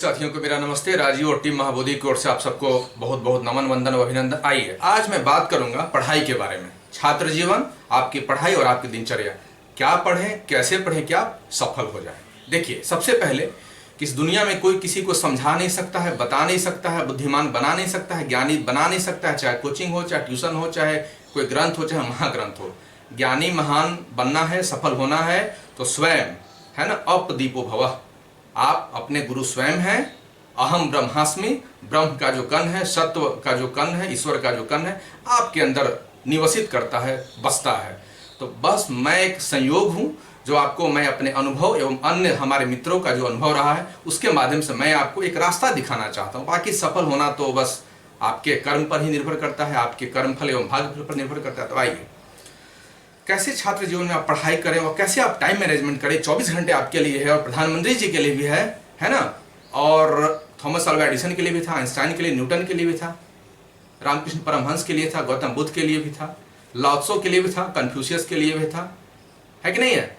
साथियों को मेरा नमस्ते। राजीव और टीम महाबोधि की ओर से आप सबको बहुत बहुत नमन वंदन और अभिनंदन। आइए आज मैं बात करूंगा पढ़ाई के बारे में। छात्र जीवन, आपकी पढ़ाई और आपकी दिनचर्या। क्या पढ़ें, कैसे पढ़ें, क्या सफल हो जाए। देखिए, सबसे पहले कि इस दुनिया में कोई किसी को समझा नहीं सकता है, बता नहीं सकता है, बुद्धिमान बना नहीं सकता है, ज्ञानी बना नहीं सकता है। चाहे कोचिंग हो, चाहे ट्यूशन हो, चाहे कोई ग्रंथ हो, चाहे महाग्रंथ हो। ज्ञानी महान बनना है, सफल होना है तो स्वयं, है ना, अपदीपो भवः। आप अपने गुरु स्वयं हैं। अहम ब्रह्मास्मि, ब्रह्म का जो कण है, सत्व का जो कण है, ईश्वर का जो कण है, आपके अंदर निवसित करता है, बसता है। तो बस मैं एक संयोग हूं जो आपको मैं अपने अनुभव एवं अन्य हमारे मित्रों का जो अनुभव रहा है उसके माध्यम से मैं आपको एक रास्ता दिखाना चाहता हूं। बाकी सफल होना तो बस आपके कर्म पर ही निर्भर करता है, आपके कर्मफल एवं भाग्य पर निर्भर करता है। तो आइए, कैसे छात्र जीवन में आप पढ़ाई करें और कैसे आप टाइम मैनेजमेंट करें। 24 घंटे आपके लिए है और प्रधानमंत्री जी के लिए भी है ना, और थॉमस अल्वा एडिसन के लिए भी था, आइंस्टाइन के लिए, न्यूटन के लिए भी था, रामकृष्ण परमहंस के लिए था, गौतम बुद्ध के लिए भी था, लाओत्सो के लिए भी था, कन्फ्यूशियस के लिए भी था, है कि नहीं है।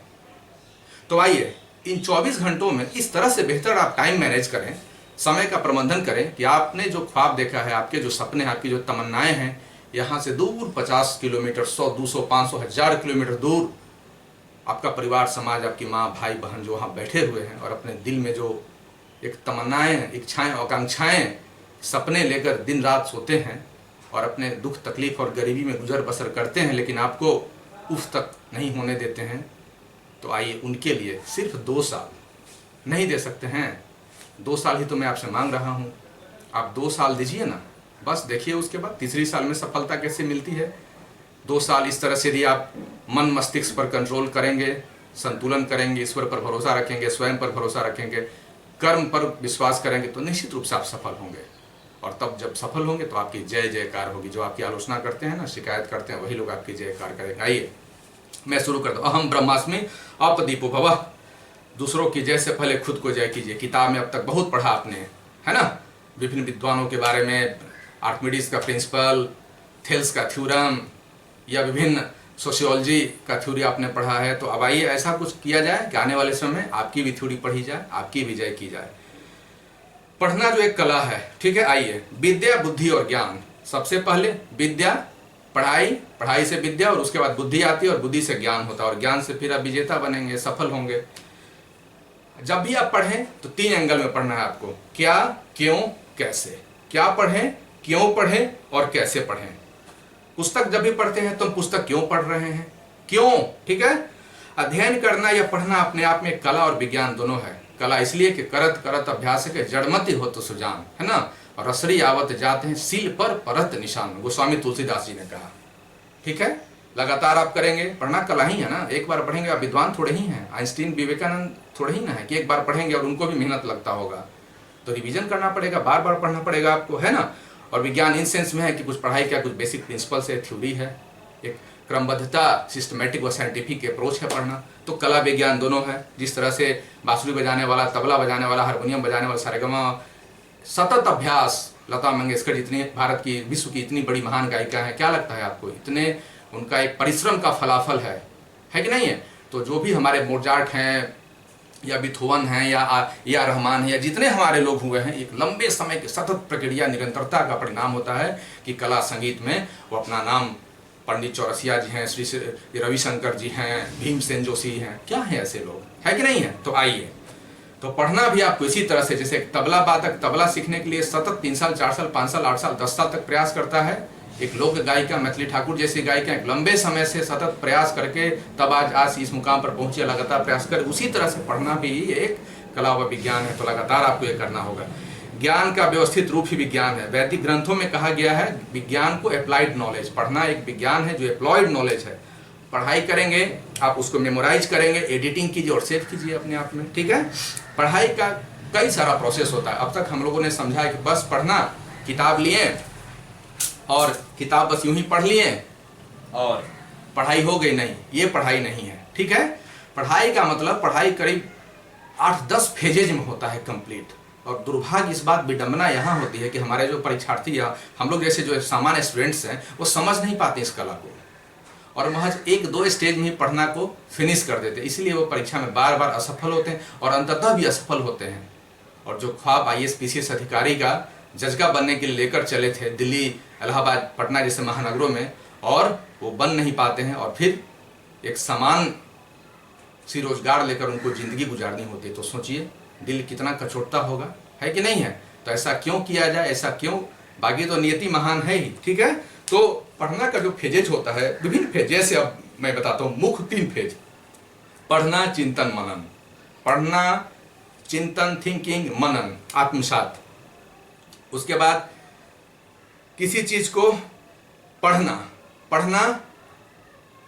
तो आइए, इन 24 घंटों में इस तरह से बेहतर आप टाइम मैनेज करें, समय का प्रबंधन करें कि आपने जो ख्वाब देखा है, आपके जो सपने हैं, आपकी जो तमन्नाएं हैं, यहाँ से दूर 50 किलोमीटर, 100, 200, 500, 1000 किलोमीटर दूर आपका परिवार, समाज, आपकी माँ, भाई, बहन जो वहाँ बैठे हुए हैं और अपने दिल में जो एक तमन्नाएं, इच्छाएं, आकांक्षाएं, सपने लेकर दिन रात सोते हैं और अपने दुख, तकलीफ और गरीबी में गुजर बसर करते हैं, लेकिन आपको उफ तक नहीं होने देते हैं। तो आइए, उनके लिए सिर्फ 2 साल नहीं दे सकते हैं? 2 साल ही तो मैं आपसे मांग रहा हूँ। आप 2 साल दीजिए ना, बस देखिए उसके बाद तीसरी साल में सफलता कैसे मिलती है। 2 साल इस तरह से यदि आप मन मस्तिष्क पर कंट्रोल करेंगे, संतुलन करेंगे, ईश्वर पर भरोसा रखेंगे, स्वयं पर भरोसा रखेंगे, कर्म पर विश्वास करेंगे, तो निश्चित रूप से आप सफल होंगे। और तब जब सफल होंगे तो आपकी जय जयकार होगी। जो आपकी आलोचना करते हैं ना, शिकायत करते हैं, वही लोग आपकी जयकार करेंगे। आइए मैं शुरू करता हूँ। अहम ब्रह्मास्मि अपदीपो भवः। दूसरों की जय से पहले खुद को जय कीजिए। किताब में अब तक बहुत पढ़ा आपने, है ना, विभिन्न विद्वानों के बारे में, आर्किमिडीज का प्रिंसिपल, थेल्स का थ्योरम या विभिन्न सोशियोलॉजी का थ्योरी आपने पढ़ा है। तो अब आइए ऐसा कुछ किया जाए कि आने वाले समय में आपकी भी थ्योरी पढ़ी जाए, आपकी भी जय की जाए। पढ़ना जो एक कला है, ठीक है। आइए, विद्या, बुद्धि और ज्ञान। सबसे पहले विद्या, पढ़ाई, पढ़ाई से विद्या और उसके बाद बुद्धि आती है और बुद्धि से ज्ञान होता है और ज्ञान से फिर आप विजेता बनेंगे, सफल होंगे। जब भी आप पढ़ें तो 3 एंगल में पढ़ना है आपको। क्या, क्यों, कैसे। क्या पढ़ें, क्यों पढ़ें और कैसे पढ़ें। पुस्तक जब भी पढ़ते हैं तो हम पुस्तक क्यों पढ़ रहे हैं, क्यों, ठीक है। अध्ययन करना या पढ़ना अपने आप में कला और विज्ञान दोनों है। कला इसलिए कि करत करत अभ्यास के जड़मति हो तो सुजान, है ना, और रसरी आवत जाते हैं सील पर परत निशान, गोस्वामी तुलसीदास जी ने कहा, ठीक है। लगातार आप करेंगे, पढ़ना कला ही है ना। एक बार पढ़ेंगे, आप विद्वान थोड़े ही हैं, आइंस्टीन, विवेकानंद थोड़े ही ना है कि एक बार पढ़ेंगे और उनको भी मेहनत लगता होगा। तो रिवीजन करना पड़ेगा, बार बार पढ़ना पड़ेगा आपको, है ना। और विज्ञान इन सेंस में है कि कुछ पढ़ाई का कुछ बेसिक प्रिंसिपल्स है, थ्योरी है, एक क्रमबद्धता, सिस्टमेटिक व साइंटिफिक अप्रोच है पढ़ना। तो कला विज्ञान दोनों है। जिस तरह से बांसुरी बजाने वाला, तबला बजाने वाला, हारमोनियम बजाने वाला, सारेगमा, सतत अभ्यास। लता मंगेशकर जितनी भारत की, विश्व की इतनी बड़ी महान गायिका है, क्या लगता है आपको, इतने उनका एक परिश्रम का फलाफल है कि नहीं है। तो जो भी हमारे मोजार्ट हैं या बिथोवन हैं या रहमान है या जितने हमारे लोग हुए हैं, एक लंबे समय की सतत प्रक्रिया, निरंतरता का परिणाम होता है कि कला संगीत में वो अपना नाम, पंडित चौरसिया जी हैं, श्री रविशंकर जी हैं, भीमसेन जोशी हैं, क्या है ऐसे लोग, है कि नहीं है। तो आइए, तो पढ़ना भी आपको इसी तरह से, जैसे तबला वादक तबला सीखने के लिए सतत 3 साल, 4 साल, 5 साल, 8 साल, 10 साल तक प्रयास करता है। एक लोक गायिका मैथिली ठाकुर जैसी गायिका एक लंबे समय से सतत प्रयास करके तब आज इस मुकाम पर पहुंचे, लगातार प्रयास कर। उसी तरह से पढ़ना भी एक कला व विज्ञान है। तो लगातार आपको ये करना होगा। ज्ञान का व्यवस्थित रूप ही विज्ञान है। वैदिक ग्रंथों में कहा गया है विज्ञान को अप्लाइड नॉलेज। पढ़ना एक विज्ञान है जो अप्लाइड नॉलेज है। पढ़ाई करेंगे, आप उसको मेमोराइज करेंगे, एडिटिंग कीजिए और सेव कीजिए अपने आप में, ठीक है। पढ़ाई का कई सारा प्रोसेस होता है। अब तक हम लोगों ने समझा कि बस पढ़ना, किताब लिए और किताब बस यूं ही पढ़ लिए और पढ़ाई हो गई, नहीं, ये पढ़ाई नहीं है, ठीक है। पढ़ाई का मतलब, पढ़ाई करीब 8-10 फेजेज में होता है कंप्लीट। और दुर्भाग्य, इस बात, विडंबना यहाँ होती है कि हमारे जो परीक्षार्थी या हम लोग जैसे जो सामान्य स्टूडेंट्स हैं वो समझ नहीं पाते इस कला को और महज 1-2 स्टेज में ही पढ़ना को फिनिश कर देते, इसलिए वो परीक्षा में बार बार असफल होते हैं और अंततः भी असफल होते हैं। और जो ख्वाब आईएएस पीसीएस अधिकारी का जज का बनने के लिए लेकर चले थे दिल्ली, इलाहाबाद, पटना जैसे महानगरों में, और वो बन नहीं पाते हैं और फिर एक समान सी रोजगार लेकर उनको जिंदगी गुजारनी होती है, तो सोचिए दिल कितना कचोटता होगा, है कि नहीं है। तो ऐसा क्यों किया जाए, ऐसा क्यों, बाकी तो नियति महान है ही, ठीक है। तो पढ़ना का जो फेजेज होता है, विभिन्न फेज, जैसे अब मैं बताता हूँ मुख्य 3 फेज: पढ़ना, चिंतन, मनन। पढ़ना, चिंतन, थिंकिंग, मनन, आत्मसात। उसके बाद किसी चीज को पढ़ना, पढ़ना,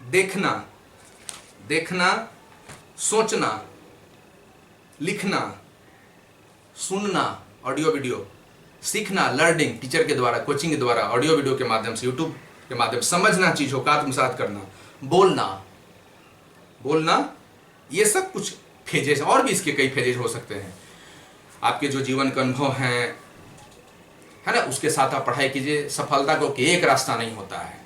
देखना, देखना, सोचना, लिखना, सुनना, ऑडियो वीडियो, सीखना, लर्निंग, टीचर के द्वारा, कोचिंग के द्वारा, ऑडियो वीडियो के माध्यम से, यूट्यूब के माध्यम से, समझना चीजों का, आत्मसात करना, बोलना, बोलना, ये सब कुछ फेजेस, और भी इसके कई फेजेस हो सकते हैं। आपके जो जीवन के अनुभव हैं, है ना, उसके साथ आप पढ़ाई कीजिए। सफलता को कि एक रास्ता नहीं होता है,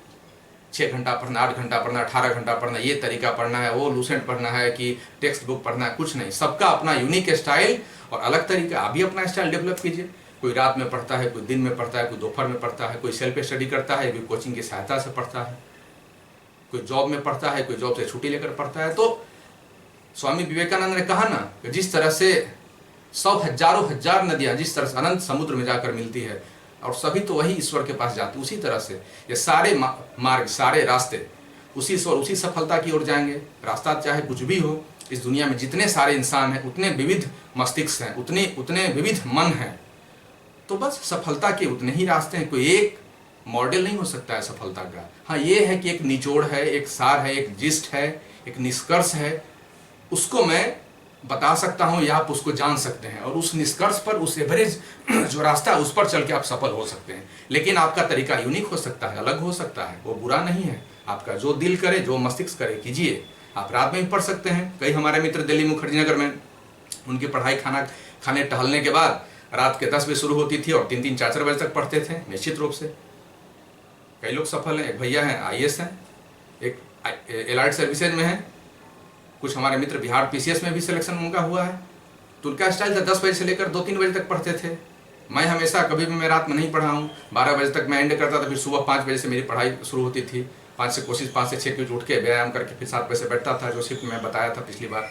6 घंटा पढ़ना, 8 घंटा पढ़ना, 18 घंटा पढ़ना, ये तरीका पढ़ना है, वो लूसेंट पढ़ना है कि टेक्स्ट बुक पढ़ना है, कुछ नहीं। सबका अपना यूनिक स्टाइल और अलग तरीका। आप भी अपना स्टाइल डेवलप कीजिए। कोई रात में पढ़ता है, कोई दिन में पढ़ता है, कोई दोपहर में पढ़ता है, कोई सेल्फ स्टडी करता है, कोई कोचिंग की सहायता से पढ़ता है, कोई जॉब में पढ़ता है, कोई जॉब से छुट्टी लेकर पढ़ता है। तो स्वामी विवेकानंद ने कहा ना कि जिस तरह से 100 हजारों हजार नदियां जिस तरह से अनंत समुद्र में जाकर मिलती है और सभी तो वही ईश्वर के पास जाते, उसी तरह से ये सारे मार्ग, सारे रास्ते उसी ईश्वर, उसी सफलता की ओर जाएंगे। रास्ता चाहे कुछ भी हो, इस दुनिया में जितने सारे इंसान हैं, उतने विविध मस्तिष्क हैं, उतने विविध मन हैं, तो बस सफलता के उतने ही रास्ते हैं। कोई एक मॉडल नहीं हो सकता है सफलता का। हाँ, ये है कि एक निचोड़ है, एक सार है, एक जिस्ट है, एक निष्कर्ष है, उसको मैं बता सकता हूँ या आप उसको जान सकते हैं, और उस निष्कर्ष पर, उस एवरेज जो रास्ता है उस पर चल के आप सफल हो सकते हैं। लेकिन आपका तरीका यूनिक हो सकता है, अलग हो सकता है, वो बुरा नहीं है। आपका जो दिल करे, जो मस्तिष्क करे, कीजिए। आप रात में भी पढ़ सकते हैं। कई हमारे मित्र दिल्ली मुखर्जी नगर में, उनकी पढ़ाई खाने टहलने के बाद रात के 10 बजे शुरू होती थी और 3-3, 4-4 बजे तक पढ़ते थे, निश्चित रूप से। कई लोग सफल हैं। एक भैया हैं, आईएएस हैं, एक एलाइड सर्विसेज में है, कुछ हमारे मित्र बिहार पीसीएस में भी सिलेक्शन उनका हुआ है। तो उनका स्टाइल था 10 बजे से लेकर 2-3 बजे तक पढ़ते थे। मैं हमेशा कभी भी मैं रात में नहीं पढ़ा हूँ, 12 बजे तक मैं एंड करता था, फिर सुबह 5 बजे से मेरी पढ़ाई शुरू होती थी। 5 से 6 बजे उठ के व्यायाम करके फिर 7 बजे से बैठता था, जो शिफ्ट मैं बताया था पिछली बार।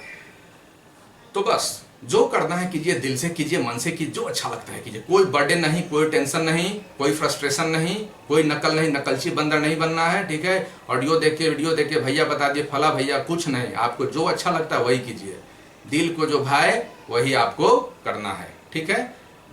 तो बस जो करना है कीजिए, दिल से कीजिए, मन से कीजिए, जो अच्छा लगता है कीजिए। कोई बर्डन नहीं, कोई टेंशन नहीं, कोई फ्रस्ट्रेशन नहीं, कोई नकल नहीं, नकलची बंदर नहीं बनना है, ठीक है। ऑडियो देख के, वीडियो देख के भैया बता दिए, फला भैया, कुछ नहीं। आपको जो अच्छा लगता है वही कीजिए। दिल को जो भाए वही आपको करना है, ठीक है।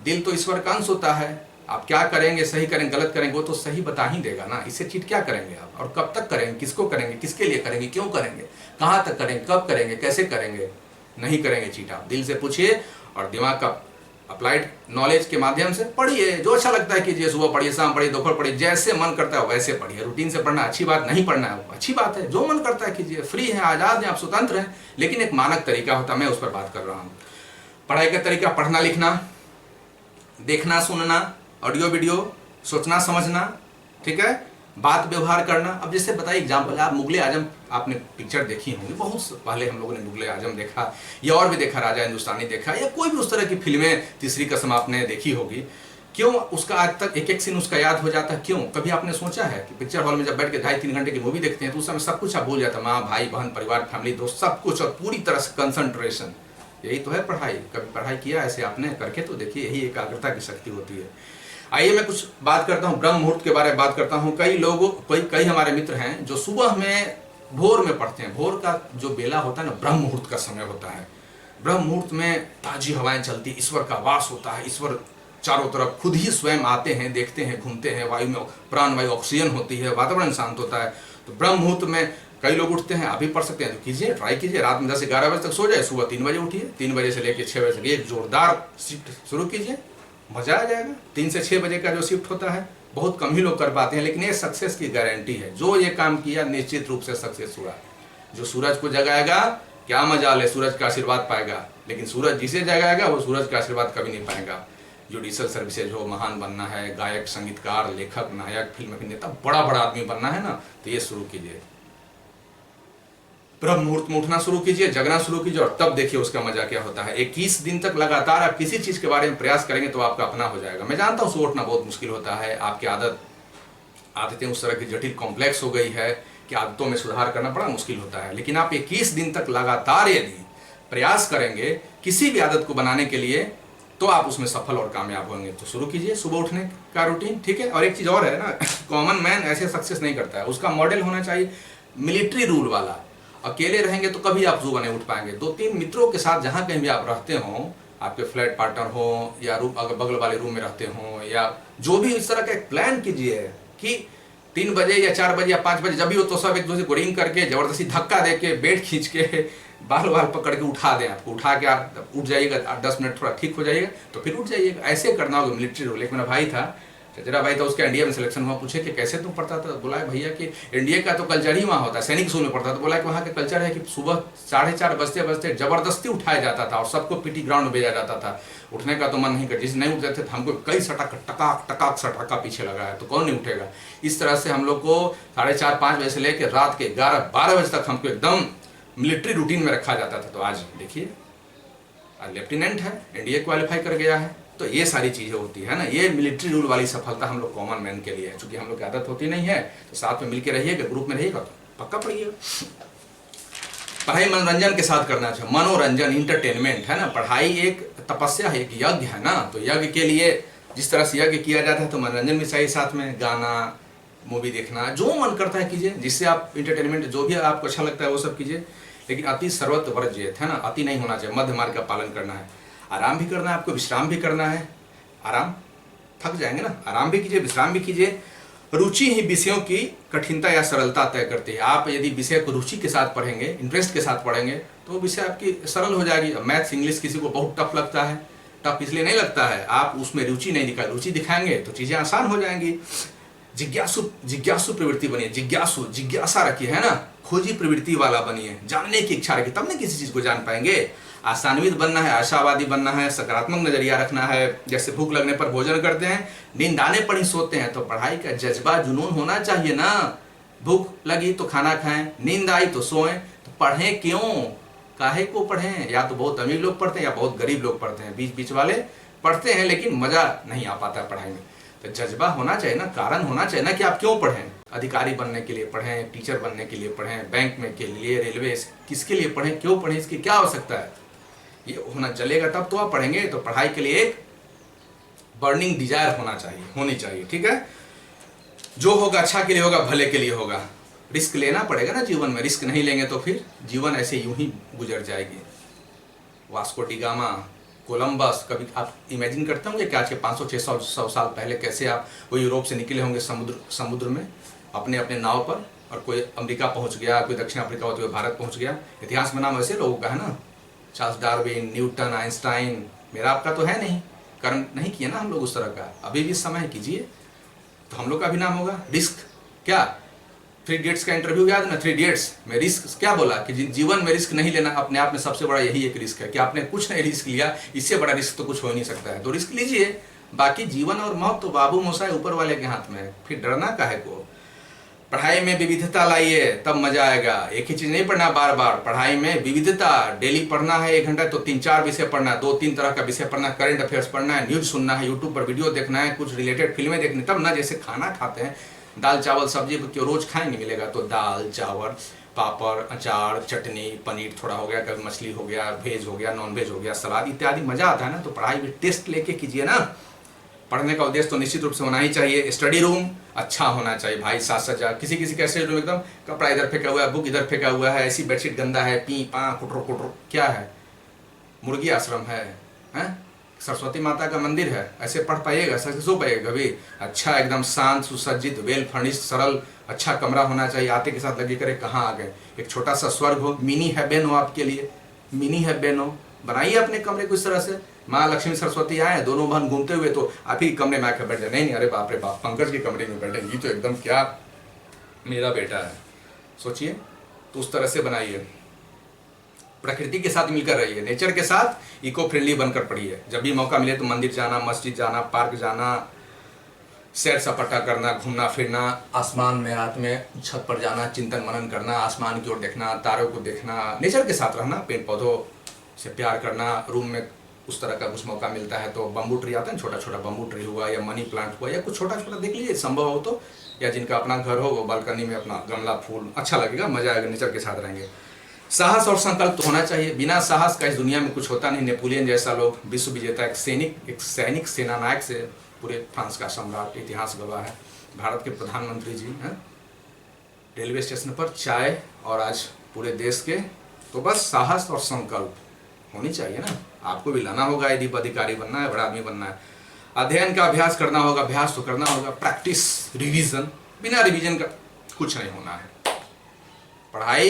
दिल तो ईश्वर का अंश होता है। आप क्या करेंगे, सही करेंगे, गलत करेंगे, वो तो सही बता ही देगा ना। इससे चीट क्या करेंगे आप, और कब तक करेंगे, किसको करेंगे, किसके लिए करेंगे, क्यों करेंगे, कहाँ तक करेंगे, कब करेंगे, कैसे करेंगे, नहीं करेंगे चीट। आप दिल से पूछिए और दिमाग का अप्लाइड नॉलेज के माध्यम से पढ़िए। जो अच्छा लगता है कीजिए, सुबह पढ़िए, शाम पढ़िए, दोपहर पढ़िए, जैसे मन करता है वैसे पढ़िए। रूटीन से पढ़ना अच्छी बात नहीं, पढ़ना है अच्छी बात है, जो मन करता है कीजिए। फ्री है, आजाद है, आप स्वतंत्र हैं, लेकिन एक मानक तरीका होता है, मैं उस पर बात कर रहा हूँ। पढ़ाई का तरीका: पढ़ना, लिखना, देखना, सुनना, ऑडियो वीडियो, सोचना समझना, ठीक है, बात व्यवहार करना। अब जैसे बताइए एग्जाम्पल, आप मुगले आजम आपने पिक्चर देखी होंगी, बहुत पहले हम लोगों ने मुगले आजम देखा, या और भी देखा, राजा हिंदुस्तानी देखा, या कोई भी उस तरह की फिल्में, तीसरी कसम आपने देखी होगी। क्यों उसका आज तक एक एक सीन उसका याद हो जाता है? क्यों? कभी आपने सोचा है कि पिक्चर हॉल में जब बैठ के 2.5-3 घंटे की मूवी देखते हैं तो उस समय सब कुछ आप भूल जाता है, माँ, भाई, बहन, परिवार, फैमिली, दोस्त, सब कुछ, और पूरी तरह से कंसंट्रेशन। यही तो है पढ़ाई। कभी पढ़ाई किया ऐसे आपने? करके तो देखिए, यही एकाग्रता की शक्ति होती है। आइए मैं कुछ बात करता हूँ ब्रह्म मुहूर्त के बारे में बात करता हूँ। कई हमारे मित्र हैं जो सुबह में भोर में पढ़ते हैं। भोर का जो बेला होता है ना, ब्रह्म मुहूर्त का समय होता है। ब्रह्म मुहूर्त में ताजी हवाएं चलती, ईश्वर का वास होता है, ईश्वर चारों तरफ खुद ही स्वयं आते हैं, देखते हैं, घूमते हैं, वायु में प्राण वायु ऑक्सीजन होती है, वातावरण शांत होता है। तो ब्रह्म मुहूर्त में कई लोग उठते हैं, आप भी पढ़ सकते हैं, तो कीजिए, ट्राई कीजिए। रात में 10 से 11 बजे तक सो जाए, सुबह 3 बजे उठिए, 3 बजे से लेकर 6 बजे तक एक जोरदार शिफ्ट शुरू कीजिए, मजा आ जाएगा। 3 से 6 बजे का जो शिफ्ट होता है बहुत कम ही लोग कर पाते हैं, लेकिन ये सक्सेस की गारंटी है। जो ये काम किया निश्चित रूप से सक्सेस हुआ। जो सूरज को जगाएगा, क्या मजाल है, सूरज का आशीर्वाद पाएगा, लेकिन सूरज जिसे जगाएगा वो सूरज का आशीर्वाद कभी नहीं पाएगा। जुडिशल सर्विसेज हो, महान बनना है, गायक, संगीतकार, लेखक, नायक, फिल्म अभिनेता, बड़ा बड़ा आदमी बनना है ना, तो ये शुरू कीजिए। ब्रह्म मुहूर्त में उठना शुरू कीजिए, जगना शुरू कीजिए और तब देखिए उसका मजा क्या होता है। 21 दिन तक लगातार आप किसी चीज के बारे में प्रयास करेंगे तो आपका अपना हो जाएगा। मैं जानता हूँ सुबह उठना बहुत मुश्किल होता है, आपकी आदतें उस तरह की जटिल कॉम्प्लेक्स हो गई है कि आदतों में सुधार करना बड़ा मुश्किल होता है, लेकिन आप 21 दिन तक लगातार यदि प्रयास करेंगे किसी भी आदत को बनाने के लिए तो आप उसमें सफल और कामयाब होंगे। तो शुरू कीजिए सुबह उठने का रूटीन, ठीक है। और एक चीज और है ना, कॉमन मैन ऐसे सक्सेस नहीं करता है, उसका मॉडल होना चाहिए मिलिट्री रूल वाला। अकेले रहेंगे तो कभी आप सुबह नहीं उठ पाएंगे। 2-3 मित्रों के साथ जहां कहीं भी आप रहते हो, आपके फ्लैट पार्टनर हो या रूम अगर बगल वाले रूम में रहते हो या जो भी, इस तरह का एक प्लान कीजिए कि 3 बजे या 4 बजे या 5 बजे जब भी हो तो सब एक दूसरे को रिंग करके जबरदस्ती धक्का दे के बेड खींच के बाल पकड़ के उठा दें। आपको उठा के आप उठ जाइएगा, 10 मिनट थोड़ा ठीक हो जाइएगा तो फिर उठ जाइएगा। ऐसे करना होगा मिलिट्री रूल। एक मेरा भाई था, चचरा भाई था, उसका इंडिया में सिलेक्शन हुआ। पूछे कि कैसे तुम पढ़ता था? बोला भैया कि इंडिया का तो कल्चर ही वहाँ होता है, सैनिक स्कूल में पढ़ता था। बोला कि वहाँ का कल्चर है कि सुबह 4:30 बजते बजते जबरदस्ती उठाया जाता था और सबको पीटी ग्राउंड में भेजा जाता था। उठने का तो मन नहीं करता, जिस नहीं उठते थे हमको कई टकाक टकाक सटाका पीछे लगा है तो कौन नहीं उठेगा। इस तरह से हम लोग को 4:30-5 बजे से लेकर रात के 11-12 बजे तक हमको एकदम मिलिट्री रूटीन में रखा जाता था। तो आज देखिए आज लेफ्टिनेंट है, इंडिया क्वालिफाई कर गया है। तो ये सारी चीजें होती है ना, ये मिलिट्री रूल वाली सफलता हम लोग कॉमन मैन के लिए है। चूंकि हम लोग की आदत होती नहीं है तो साथ में मिलकर रहिएगा, ग्रुप में रहिएगा तो पक्का पढ़िएगा। पढ़ाई मनोरंजन के साथ करना चाहिए, मनोरंजन इंटरटेनमेंट है ना। पढ़ाई एक तपस्या है, एक यज्ञ है ना। तो यज्ञ के लिए जिस तरह से यज्ञ किया जाता है तो मनोरंजन भी चाहिए साथ में। गाना, मूवी देखना, जो मन करता है कीजिए, जिससे आप इंटरटेनमेंट जो भी आपको अच्छा लगता है वो सब कीजिए। लेकिन अति सर्वत्र वर्जित है ना, अति नहीं होना चाहिए, मध्य मार्ग का पालन करना है। आराम भी करना है आपको, विश्राम भी करना है। आराम, थक जाएंगे ना, आराम भी कीजिए, विश्राम भी कीजिए। रुचि ही विषयों की कठिनता या सरलता तय करती है। आप यदि विषय को रुचि के साथ पढ़ेंगे, इंटरेस्ट के साथ पढ़ेंगे तो विषय आपकी सरल हो जाएगी। मैथ्स इंग्लिश किसी को बहुत टफ लगता है, टफ इसलिए नहीं लगता है, आप उसमें रुचि नहीं दिखा, रुचि दिखाएंगे तो चीजें आसान हो जाएंगी। जिज्ञासु प्रवृत्ति बनिए, जिज्ञासा रखिए है ना, खोजी प्रवृत्ति वाला बनिए, जानने की इच्छा रखिए, तब ना किसी चीज को जान पाएंगे। आशान्वित बनना है, आशावादी बनना है, सकारात्मक नजरिया रखना है। जैसे भूख लगने पर भोजन करते हैं, नींद आने पर ही सोते हैं, तो पढ़ाई का जज्बा जुनून होना चाहिए ना। भूख लगी तो खाना खाएं, नींद आई तो सोएं। तो पढ़ें क्यों, काहे को पढ़ें? या तो बहुत अमीर लोग पढ़ते हैं या बहुत गरीब लोग पढ़ते हैं, बीच बीच वाले पढ़ते हैं लेकिन मजा नहीं आ पाता है पढ़ाई में। तो जज्बा होना चाहिए ना, कारण होना चाहिए ना कि आप क्यों पढ़ें। अधिकारी बनने के लिए पढ़ें, टीचर बनने के लिए पढ़ें, बैंक में के लिए, रेलवे, किसके लिए पढ़ें, क्यों पढ़ें, इसकी क्या आवश्यकता है, ये होना चलेगा तब तो आप पढ़ेंगे। तो पढ़ाई के लिए एक बर्निंग डिजायर होनी चाहिए, ठीक है। जो होगा अच्छा के लिए होगा, भले के लिए होगा। रिस्क लेना पड़ेगा ना जीवन में, रिस्क नहीं लेंगे तो फिर जीवन ऐसे यूं ही गुजर जाएगी। वास्को डी गामा, कोलंबस, कभी आप इमेजिन करते होंगे कि आज के 500-600 साल पहले कैसे आप वो यूरोप से निकले होंगे समुद्र में अपने अपने नाव पर, और कोई अमेरिका पहुंच गया, कोई दक्षिण अफ्रीका होते हुए भारत पहुंच गया। इतिहास में नाम ऐसे लोगों का है ना, चार्ल्स डार्विन, न्यूटन, आइंस्टाइन। मेरा आपका तो है नहीं, कर्म नहीं किया ना हम लोग उस तरह का। अभी भी समय कीजिए तो हम लोग का भी नाम होगा। रिस्क क्या, 3 इडियट्स का इंटरव्यू याद ना, 3 इडियट्स में रिस्क क्या बोला कि जीवन में रिस्क नहीं लेना अपने आप में सबसे बड़ा यही एक रिस्क है कि आपने कुछ नहीं रिस्क लिया, इससे बड़ा रिस्क तो कुछ हो ही नहीं सकता है। तो रिस्क लीजिए, बाकी जीवन और मौत तो बाबू मोसा ऊपर वाले के हाथ में है, फिर डरना काहे को। पढ़ाई में विविधता लाइए तब मजा आएगा। एक ही चीज नहीं पढ़ना बार बार, पढ़ाई में विविधता। डेली पढ़ना है 1 घंटा तो 3-4 विषय पढ़ना है, 2-3 तरह का विषय पढ़ना है, करंट अफेयर्स पढ़ना है, न्यूज सुनना है, यूट्यूब पर वीडियो देखना है, कुछ रिलेटेड फिल्में देखनी, तब ना जैसे खाना खाते हैं दाल चावल सब्जी क्यों रोज खाएंगे मिलेगा, तो दाल चावल पापड़ अचार चटनी पनीर थोड़ा हो गया, कभी मछली हो गया, वेज हो गया, नॉन वेज हो गया, सलाद इत्यादि, मजा आता है ना। तो पढ़ाई में टेस्ट लेके कीजिए ना। पढ़ने का उद्देश्य तो निश्चित रूप से होना ही चाहिए। स्टडी रूम अच्छा होना चाहिए भाई, साथ सजा। किसी किसी का स्टडी रूम एकदम कपड़ा इधर फेंका हुआ है, बुक इधर फेंका हुआ है, ऐसी बेडशीट गंदा है, पी पा कुटरो कुटरो, क्या है, मुर्गी आश्रम है, हैं? सरस्वती माता का मंदिर है, ऐसे पढ़ पाइएगा, सो पाइएगा कभी? अच्छा एकदम शांत सुसज्जित वेल फर्निश्ड सरल अच्छा कमरा होना चाहिए। आते के साथ लगे करे कहाँ आ गए, एक छोटा सा स्वर्ग हो, मिनी हेवन हो आपके लिए, मिनी हेवन हो। बनाइए अपने कमरे को इस तरह से, माँ लक्ष्मी सरस्वती आए, दोनों बहन घूमते हुए तो आप ही कमरे में आकर बैठ जाए। नहीं अरे बाप रे बाप, पंकज के कमरे में बैठेंगी तो एकदम क्या मेरा बेटा है, सोचिए। तो उस तरह से बनाइए, प्रकृति के साथ मिलकर रहिए, नेचर के साथ इको फ्रेंडली बनकर पढ़िए। जब भी मौका मिले तो मंदिर जाना, मस्जिद जाना, पार्क जाना, सैर सपाटा करना, घूमना फिरना, आसमान में रात में छत पर जाना, चिंतन मनन करना, आसमान की ओर देखना, तारों को देखना, नेचर के साथ रहना, पेड़ पौधों से प्यार करना। रूम में उस तरह का कुछ मौका मिलता है तो बम्बू ट्री आता है, छोटा छोटा बम्बू ट्री हुआ या मनी प्लांट हुआ या कुछ छोटा छोटा देख लीजिए संभव हो तो, या जिनका अपना घर हो वो बालकनी में अपना गमला फूल, अच्छा लगेगा, मजा आएगा, नेचर के साथ रहेंगे। साहस और संकल्प तो होना चाहिए, बिना साहस का इस दुनिया में कुछ होता नहीं। नेपोलियन जैसा लोग, विश्व विजेता एक सैनिक सेनानायक से पूरे फ्रांस का सम्राट, इतिहास गवाह है। भारत के प्रधानमंत्री जी हैं रेलवे स्टेशन पर चाय, और आज पूरे देश के। तो बस साहस और संकल्प होनी चाहिए ना। आपको भी लाना होगा, यदि अधिकारी बनना है, बड़ा आदमी बनना है। अध्ययन का अभ्यास करना होगा, अभ्यास तो करना होगा, प्रैक्टिस, रिवीजन। बिना रिवीजन का कुछ नहीं होना है। पढ़ाई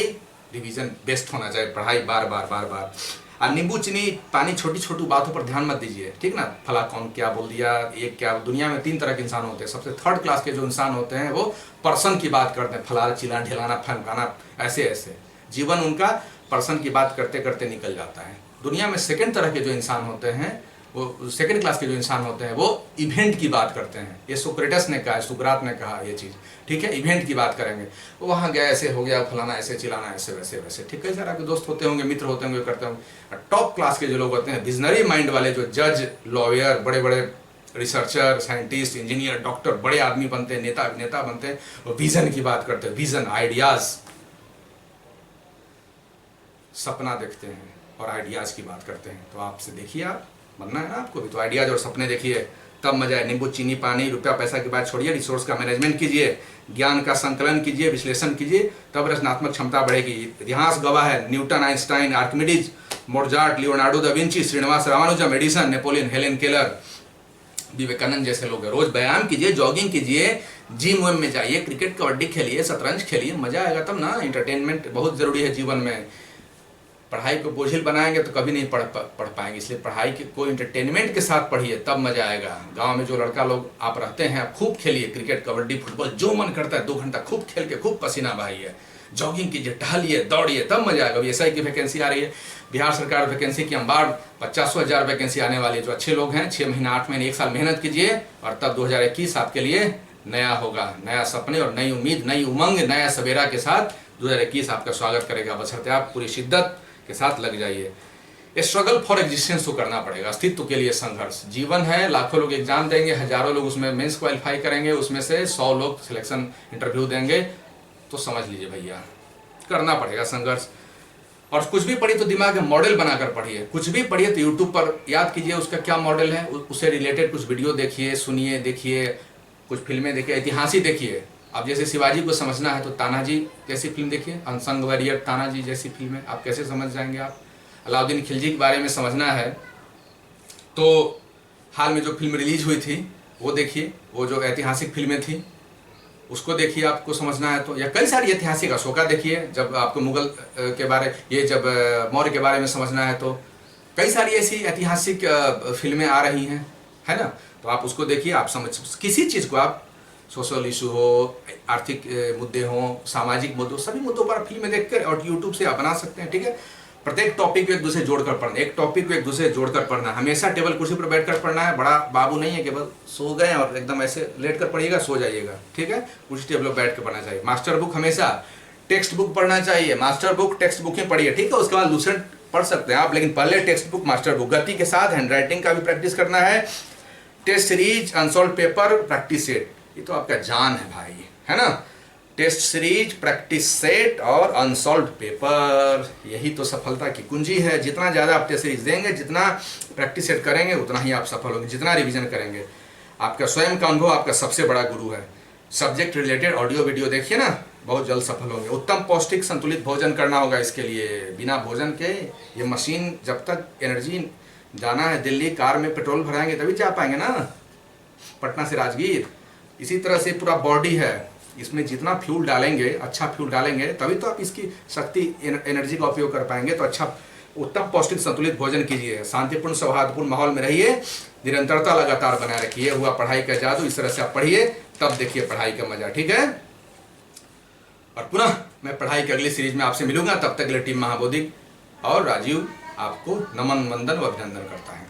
रिवीजन बेस्ट होना चाहिए, पढ़ाई बार बार बार बार। और नींबू चीनी पानी, छोटी छोटी बातों पर ध्यान मत दीजिए, ठीक ना। फला कौन क्या बोल दिया, ये क्या। दुनिया में 3 तरह के इंसान होते हैं। सबसे थर्ड क्लास के जो इंसान होते हैं वो पर्सन की बात करते हैं, फला चिल्लाना ढिलाना फनकाना, ऐसे ऐसे। जीवन उनका पर्सन की बात करते करते निकल जाता है। दुनिया में सेकंड तरह के जो इंसान होते हैं, वो सेकंड क्लास के जो इंसान होते हैं, वो इवेंट की बात करते हैं। ये सोक्रेटस ने कहा, सुकरात ने कहा ये चीज़, ठीक है। इवेंट की बात करेंगे, वो वहाँ गया, ऐसे हो गया, फलाना ऐसे चिल्लाना, ऐसे वैसे वैसे, ठीक है। सर आपके दोस्त होते होंगे, मित्र होते होंगे, करते होंगे। टॉप क्लास के जो लोग होते हैं, विजनरी माइंड वाले, जो जज, लॉयर, बड़े बड़े रिसर्चर, साइंटिस्ट, इंजीनियर, डॉक्टर, बड़े आदमी बनते हैं, नेता बनते हैं, वो विजन की बात करते हैं। विजन, आइडियाज, सपना देखते हैं और आइडियाज की बात करते हैं। तो आपसे देखिए, आप बनना है ना आपको भी, तो आइडियाज और सपने देखिए, तब मजा है। नींबू चीनी पानी, रुपया पैसा की बात छोड़िए, रिसोर्स का मैनेजमेंट कीजिए, ज्ञान का संकलन कीजिए, विश्लेषण कीजिए, तब रचनात्मक क्षमता बढ़ेगी। इतिहास गवाह है, Newton, Einstein, Archimedes, Mozart, Leonardo da Vinci, Srinivasa Ramanujan, Edison, Napoleon, Helen Keller, Vivekananda जैसे लोग हैं। रोज व्यायाम कीजिए, जॉगिंग कीजिए, जिम विम में जाइए, क्रिकेट कबड्डी खेलिए, शतरंज खेलिए, मजा आएगा तब ना। एंटरटेनमेंट बहुत जरूरी है जीवन में। पढ़ाई को बोझिल बनाएंगे तो कभी नहीं पढ़ पाएंगे, इसलिए पढ़ाई को एंटरटेनमेंट के साथ पढ़िए, तब मजा आएगा। गांव में जो लड़का लोग आप रहते हैं, आप खूब खेलिए, क्रिकेट कबड्डी फुटबॉल, जो मन करता है 2 घंटा खूब खेल के खूब पसीना बहाइए, जॉगिंग कीजिए, टहलिए, दौड़िए, तब मजा आएगा। एसआई की वैकेंसी आ रही है, बिहार सरकार वैकेंसी की अंबाड़ 50,000 वैकेंसी आने वाली है। जो अच्छे लोग हैं 6 महीना 8 महीने 1 साल मेहनत कीजिए, और तब 2021 आपके लिए नया होगा। नया सपने और नई उम्मीद, नई उमंग, नया सवेरा के साथ 2021 आपका स्वागत करेगा। बशर्ते आप पूरी शिद्दत के साथ लग जाइए। स्ट्रगल फॉर एग्जिस्टेंस को करना पड़ेगा, अस्तित्व के लिए संघर्ष। जीवन है, लाखों लोग एग्जाम देंगे, हजारों लोग उसमें मेंस क्वालिफाई करेंगे, उसमें से 100 लोग सिलेक्शन इंटरव्यू देंगे। तो समझ लीजिए भैया, करना पड़ेगा संघर्ष। और कुछ भी पढ़िए तो दिमाग में मॉडल बनाकर पढ़िए। कुछ भी पढ़िए तो यूट्यूब पर याद कीजिए उसका क्या मॉडल है, उससे रिलेटेड कुछ वीडियो देखिए, सुनिए, देखिए, कुछ फिल्में देखिए, ऐतिहासिक देखिए। अब जैसे शिवाजी को समझना है तो तानाजी जैसी फिल्म देखिए, अनसंग वॉरियर तानाजी जैसी फिल्म है, आप कैसे समझ जाएंगे। आप अलाउद्दीन खिलजी के बारे में समझना है तो हाल में जो फिल्म रिलीज हुई थी वो देखिए, वो जो ऐतिहासिक फिल्में थी उसको देखिए, आपको समझना है तो। या कई सारी ऐतिहासिक, अशोका देखिए, जब आपको मुगल के बारे, ये जब मौर्य के बारे में समझना है तो कई सारी ऐसी ऐतिहासिक फिल्में आ रही हैं, है ना। तो आप उसको देखिए, आप समझ किसी चीज़ को, आप सोशल इशू हो, आर्थिक मुद्दे हों, सामाजिक मुद्दों, सभी मुद्दों पर फिल्में देखकर और यूट्यूब से आप बना सकते हैं, ठीक है। प्रत्येक टॉपिक को एक दूसरे जोड़कर पढ़ना, एक टॉपिक को एक दूसरे जोड़कर पढ़ना। हमेशा टेबल कुर्सी पर बैठकर पढ़ना है, बड़ा बाबू नहीं है कि बस सो गए और एकदम ऐसे लेट कर पढ़िएगा, सो जाइएगा, ठीक है। कुर्सी टेबल पर बैठ कर पढ़ना चाहिए। मास्टर बुक हमेशा टेक्स्ट बुक पढ़ना चाहिए, मास्टर बुक टेक्स्ट बुक ही पढ़िए, ठीक है। उसके बाद दूसरे पढ़ सकते हैं आप, लेकिन पहले टेक्स्ट बुक मास्टर बुक। गति के साथ हैंडराइटिंग का भी प्रैक्टिस करना है। Test series, unsolved paper, practice set, ये तो आपका जान है भाई, है ना। टेस्ट सीरीज, प्रैक्टिस सेट और अनसॉल्व पेपर, यही तो सफलता की कुंजी है। जितना ज़्यादा आप टेस्ट सीरीज देंगे, जितना प्रैक्टिस सेट करेंगे, उतना ही आप सफल होंगे। जितना रिवीजन करेंगे, आपका स्वयं का अनुभव आपका सबसे बड़ा गुरु है। सब्जेक्ट रिलेटेड ऑडियो वीडियो देखिए ना, बहुत जल्द सफल होंगे। उत्तम पौष्टिक संतुलित भोजन करना होगा इसके लिए। बिना भोजन के ये मशीन, जब तक एनर्जी, जाना है दिल्ली, कार में पेट्रोल भराएंगे तभी जा पाएंगे ना, पटना से राजगीर। इसी तरह से पूरा बॉडी है, इसमें जितना फ्यूल डालेंगे, अच्छा फ्यूल डालेंगे, तभी तो आप इसकी शक्ति, एनर्जी का उपयोग कर पाएंगे। तो अच्छा उत्तम पौष्टिक संतुलित भोजन कीजिए, शांतिपूर्ण सौहार्दपूर्ण माहौल में रहिए, निरंतरता लगातार बनाए रखिए। हुआ पढ़ाई का जादू, इस तरह से आप पढ़िए, तब देखिए पढ़ाई का मजा, ठीक है। और पुनः मैं पढ़ाई की अगली सीरीज में आपसे मिलूंगा। तब तक के लिए टीम महाबोधि और राजीव आपको नमन, वंदन व अभिनंदन करता है।